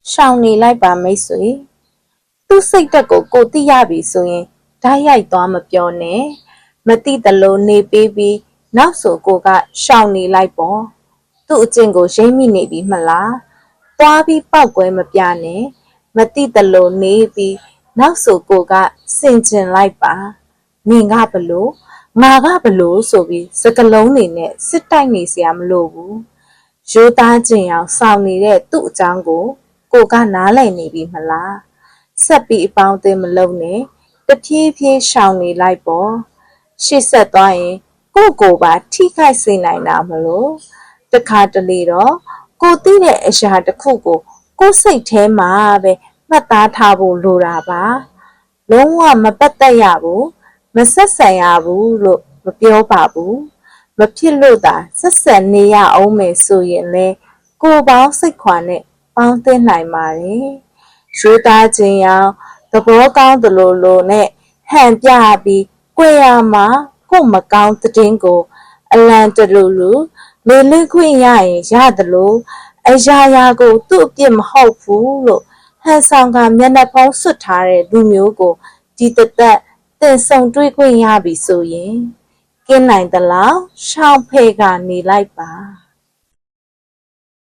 ရှောင်နေလိုက်ပါမိတ်ဆွေသူ့စိတ်တက်ကိုသိရပြီဆိုရင်ဓာတ်ရိုက်သွားမပြောနဲ့မသိတလို့နေပေးပြီးနောက်ဆိုကိုကရှောင်နေလိုက်ပေါ့သူ့အကျင့်ကိုရိမ့်မိနေပြီမလားသွားပြီးပောက်ကွဲမပြနဲ့မသိတလို့နေပြီးနောက်ဆိုကိုကစင်ကျင်လိုက်ပါနင်ကဘလို့ငါကဘလို့ဆိုပြီးစကလုံးတွေနဲ့စစ်တိုက်နေเสียမလို့ဘူးရိုးသားကျင်အောင်ဆောင်နေတဲ့သူ့အကြောင်းကိုကနားလည်နေပြီမလားဆက်ပြီးအပေါင်းအသင်းမလုပ်နဲ့တဖြည်းဖြည်းရှောင်နေလိုက်ပေါ့ရှေ့ဆက်သွားရင်ကိုပါထိခိုက်စေနိုင်တာမလို့တခါတလေတော့ကိုသိတဲ့အရာတစ်ခုကိုစိတ်ထဲမှာပဲမှတ်သားထားဖို့လိုတာပါလုံးဝမပတ်သက်ရဘူးမဆက်ဆံရဘူးလို့မပြောပါဘူးမဖြစ်လို့သာဆက်ဆံနေရအောင်မယ်ဆိုရင်လေကိုပေါင်းစိတ်ခွာနဲ့ပေါင်းသင်းနိုင်ပါတယ်ရိုးသားခြင်းရောသဘောကောင်းသလိုနဲ့ဟန်ပြပြီးကြွယ်ရမှာကိုမကောင်းတဲ့ကိုအလံတလူလေလင့်ခွင့်ရရင်ရတယ်လို့အရာကိုသူ့အပြစ်မဟုတ်ဘူးလို့ဟန်ဆောင်ကမျက်နှာဖုံးဆွတ်ထားတဲ့လူမျိုးကိုဒီတသက်တင်ဆုံတွေ့ခွင့်ရပြီဆိုရင်ကင်းနိုင်သလားရှောင်းဖဲကနေလိုက်ပါ